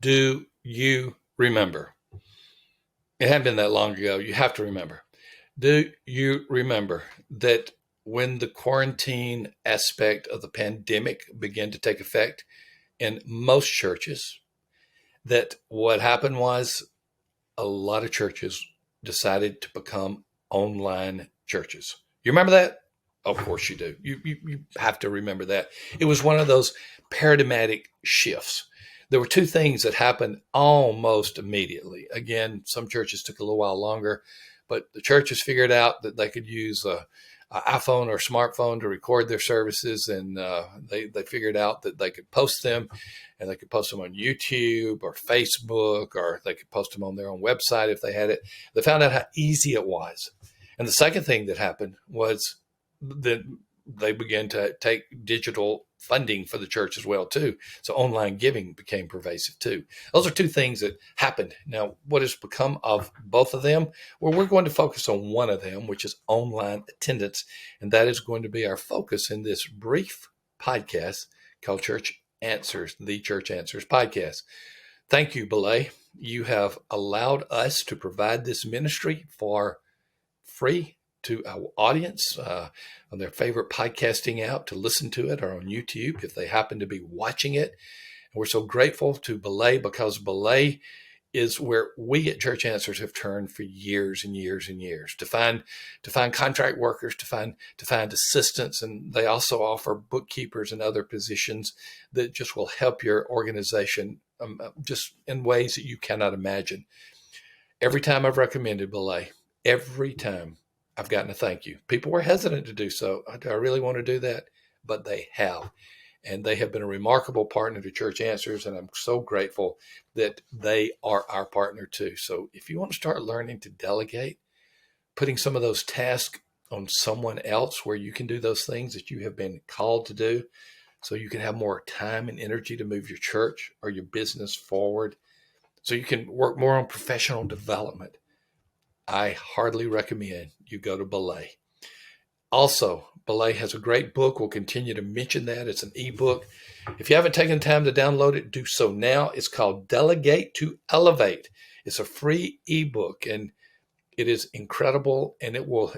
Do you remember? It hadn't been that long ago. You have to remember. Do you remember that when the quarantine aspect of the pandemic began to take effect in most churches, that what happened was a lot of churches decided to become online churches? You remember that? Of course you do. You have to remember that. It was one of those paradigmatic shifts. There were two things that happened almost immediately. Again, some churches took a little while longer, but the churches figured out that they could use a iPhone or smartphone to record their services, and they figured out that they could post them, and they could post them on YouTube or Facebook, or they could post them on their own website if they had it. They found out how easy it was. And the second thing that happened was that they began to take digital funding for the church as well too. So online giving became pervasive too. Those are two things that happened. Now, what has become of both of them? Well, we're going to focus on one of them, which is online attendance, and that is going to be our focus in this brief podcast called Church Answers, the Church Answers podcast. Thank you, Belay. You have allowed us to provide this ministry for free to our audience on their favorite podcasting app to listen to it, or on YouTube if they happen to be watching it. And we're so grateful to Belay, because Belay is where we at Church Answers have turned for years and years and years to find contract workers, to find assistants, and they also offer bookkeepers and other positions that just will help your organization just in ways that you cannot imagine. Every time I've recommended Belay, every time I've gotten a thank you. People were hesitant to do so. Do I really want to do that? But they have. And they have been a remarkable partner to Church Answers, and I'm so grateful that they are our partner too. So if you want to start learning to delegate, putting some of those tasks on someone else where you can do those things that you have been called to do, so you can have more time and energy to move your church or your business forward, so you can work more on professional development, I heartily recommend you go to Belay. Also, Belay has a great book. We'll continue to mention that. It's an ebook. If you haven't taken time to download it, do so now. It's called Delegate to Elevate. It's a free ebook, and it is incredible, and it will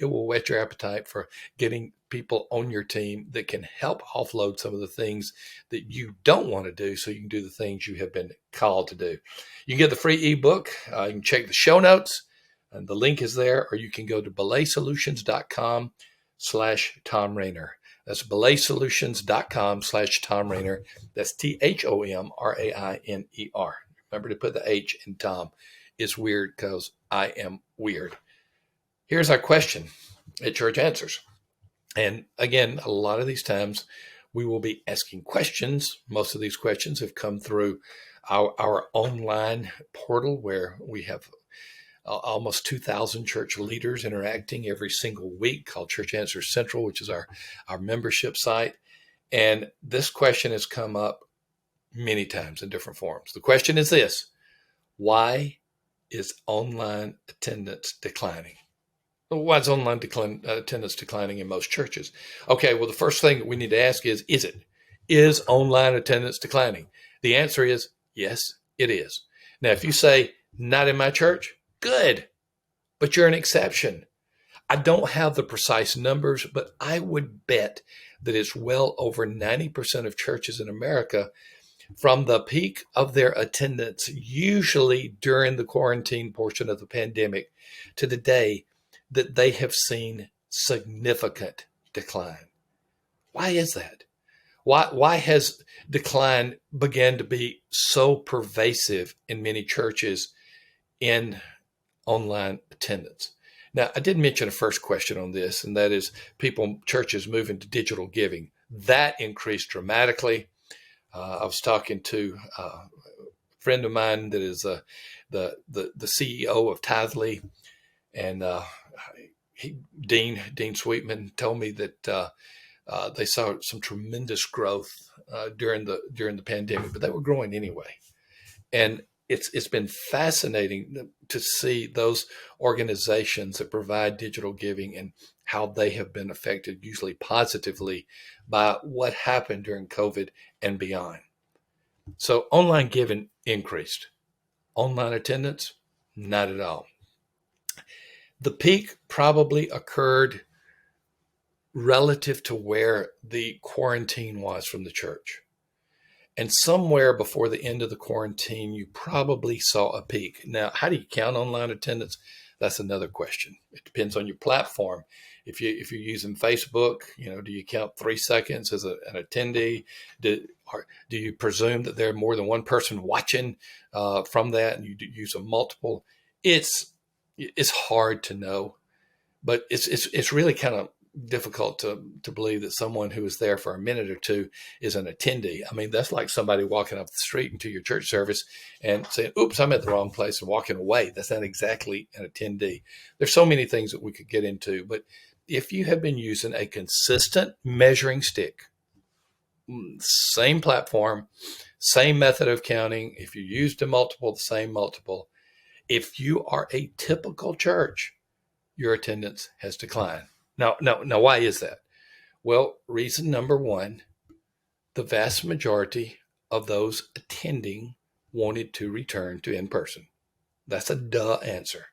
whet your appetite for getting people on your team that can help offload some of the things that you don't want to do, so you can do the things you have been called to do. You can get the free ebook. You can check the show notes, and the link is there, or you can go to belaysolutions.com/Tom Rainer. That's belaysolutions.com/Tom Rainer. That's THOMRAINER. Remember to put the H in Tom. It's weird because I am weird. Here's our question at Church Answers. And again, a lot of these times we will be asking questions. Most of these questions have come through our online portal, where we have almost 2,000 church leaders interacting every single week, called Church Answers Central, which is our membership site. And this question has come up many times in different forms. The question is this: why is online attendance declining? Why is online attendance declining in most churches? Okay, well, the first thing we need to ask is it? Is online attendance declining? The answer is yes, it is. Now, if you say, not in my church, good, but you're an exception. I don't have the precise numbers, but I would bet that it's well over 90% of churches in America, from the peak of their attendance, usually during the quarantine portion of the pandemic, to the day, that they have seen significant decline. Why is that? Why has decline begun to be so pervasive in many churches in online attendance? Now, I did mention a first question on this, and that is churches moving to digital giving. That increased dramatically. I was talking to a friend of mine that is the CEO of Tithely, and Dean Sweetman told me that they saw some tremendous growth during the pandemic, but they were growing anyway. And it's been fascinating to see those organizations that provide digital giving and how they have been affected, usually positively, by what happened during COVID and beyond. So online giving increased. Online attendance, not at all. The peak probably occurred relative to where the quarantine was from the church. And somewhere before the end of the quarantine, you probably saw a peak. Now, how do you count online attendance? That's another question. It depends on your platform. If you're using Facebook, do you count 3 seconds as an attendee? Do you presume that there are more than one person watching from that, and you use a multiple? It's hard to know, but it's really kind of difficult to believe that someone who is there for a minute or two is an attendee. I mean, that's like somebody walking up the street into your church service and saying, oops, I'm at the wrong place, and walking away. That's not exactly an attendee. There's so many things that we could get into, but if you have been using a consistent measuring stick, same platform, same method of counting, if you used a multiple, the same multiple, if you are a typical church, your attendance has declined. Now, why is that? Well, reason number one, the vast majority of those attending wanted to return to in-person. That's a duh answer.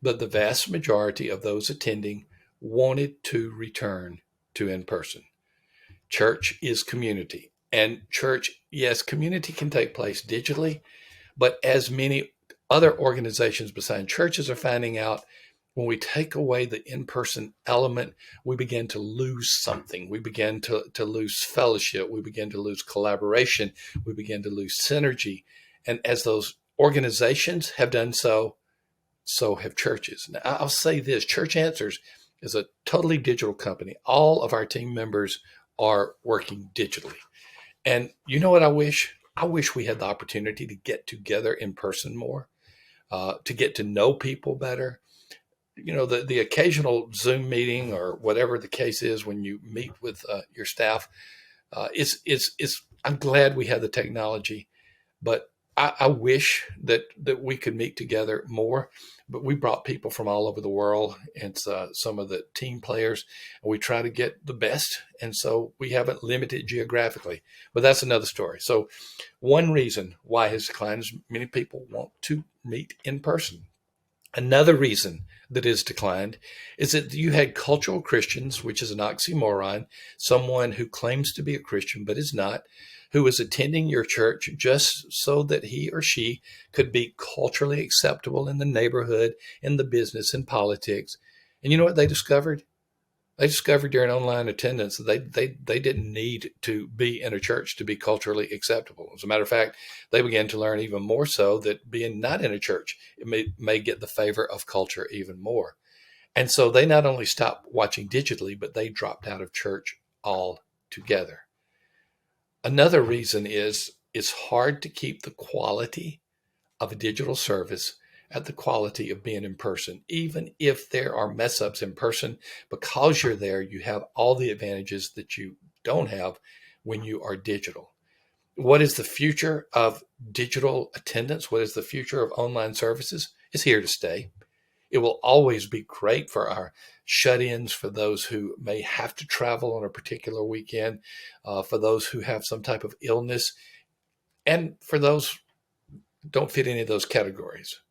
But the vast majority of those attending wanted to return to in-person. Church is community. And church, yes, community can take place digitally, but as many other organizations besides churches are finding out, when we take away the in-person element, we begin to lose something. We begin to lose fellowship. We begin to lose collaboration. We begin to lose synergy. And as those organizations have done so, so have churches. Now, I'll say this, Church Answers is a totally digital company. All of our team members are working digitally. And you know what I wish? I wish we had the opportunity to get together in person more, to get to know people better. The occasional Zoom meeting or whatever the case is when you meet with your staff, I'm glad we have the technology, but I wish that we could meet together more. But we brought people from all over the world, and some of the team players, and we try to get the best. And so we haven't limited geographically, but that's another story. So one reason why it has declined is many people want to meet in person. Another reason that is declined is that you had cultural Christians, which is an oxymoron, someone who claims to be a Christian but is not, who is attending your church just so that he or she could be culturally acceptable in the neighborhood, in the business, in politics. And you know what they discovered? They discovered during online attendance that they didn't need to be in a church to be culturally acceptable. As a matter of fact, they began to learn even more so that being not in a church, it may get the favor of culture even more. And so they not only stopped watching digitally, but they dropped out of church altogether. Another reason is it's hard to keep the quality of a digital service at the quality of being in person. Even if there are mess ups in person, because you're there, you have all the advantages that you don't have when you are digital. What is the future of digital attendance? What is the future of online services? It's here to stay. It will always be great for our shut-ins, for those who may have to travel on a particular weekend, for those who have some type of illness, and for those who don't fit any of those categories.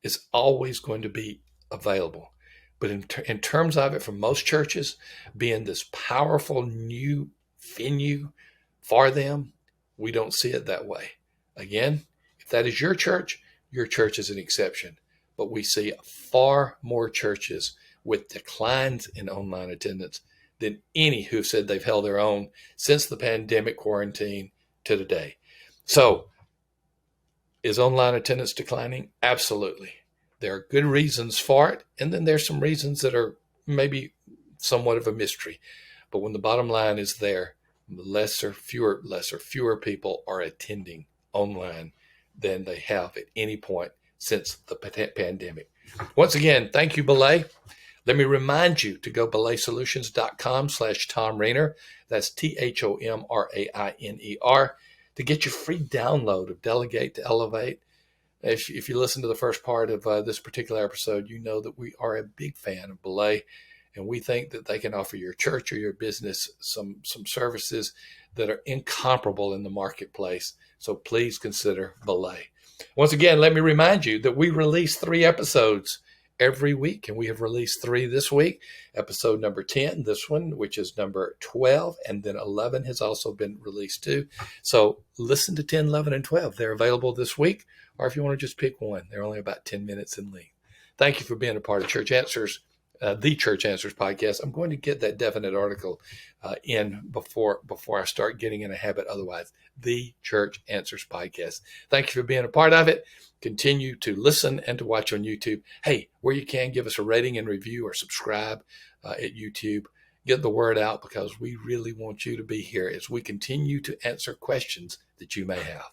It's always going to be available. But in terms of it, for most churches, being this powerful new venue for them, we don't see it that way. Again, if that is your church is an exception. But we see far more churches with declines in online attendance than any who have said they've held their own since the pandemic quarantine to today. So, is online attendance declining? Absolutely. There are good reasons for it, and then there's some reasons that are maybe somewhat of a mystery. But when the bottom line is there, fewer people are attending online than they have at any point since the pandemic. Once again, thank you, Belay. Let me remind you to go belaysolutions.com/Tom Rainer. That's THOMRAINER to get your free download of Delegate to Elevate. If you listen to the first part of this particular episode, you know that we are a big fan of Belay, and we think that they can offer your church or your business some services that are incomparable in the marketplace. So please consider Belay. Once again, let me remind you that we release 3 episodes every week, and we have released 3 this week. Episode number 10, this one, which is number 12, and then 11 has also been released too. So listen to 10, 11, and 12. They're available this week, or if you want to just pick one, they're only about 10 minutes in length. Thank you for being a part of Church Answers, the Church Answers podcast. I'm going to get that definite article in before I start getting in a habit. Otherwise, the Church Answers podcast. Thank you for being a part of it. Continue to listen and to watch on YouTube. Hey, where you can, give us a rating and review or subscribe at YouTube. Get the word out, because we really want you to be here as we continue to answer questions that you may have.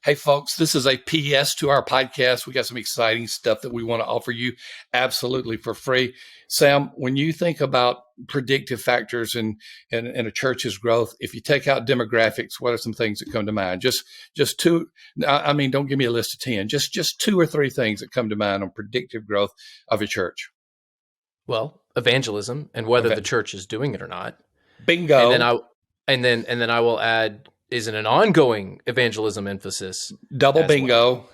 Hey, folks, this is a PS to our podcast. We got some exciting stuff that we want to offer you absolutely for free. Sam, when you think about predictive factors in a church's growth, if you take out demographics, what are some things that come to mind? Just 2. I mean, don't give me a list of 10. Just 2 or 3 things that come to mind on predictive growth of a church. Well, evangelism, and whether the church is doing it or not. Bingo. And then I will add, is it an ongoing evangelism emphasis? Double bingo. Well.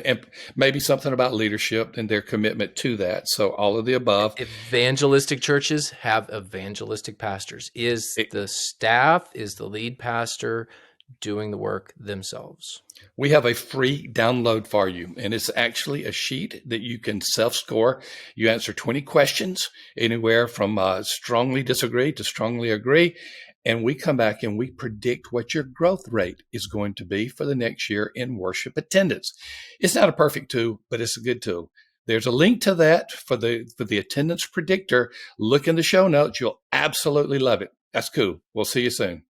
And maybe something about leadership and their commitment to that. So all of the above. Evangelistic churches have evangelistic pastors. Is the staff, is the lead pastor doing the work themselves? We have a free download for you, and it's actually a sheet that you can self-score. You answer 20 questions, anywhere from strongly disagree to strongly agree, and we come back and we predict what your growth rate is going to be for the next year in worship attendance. It's not a perfect tool, but it's a good tool. There's a link to that for the attendance predictor. Look in the show notes. You'll absolutely love it. That's cool. We'll see you soon.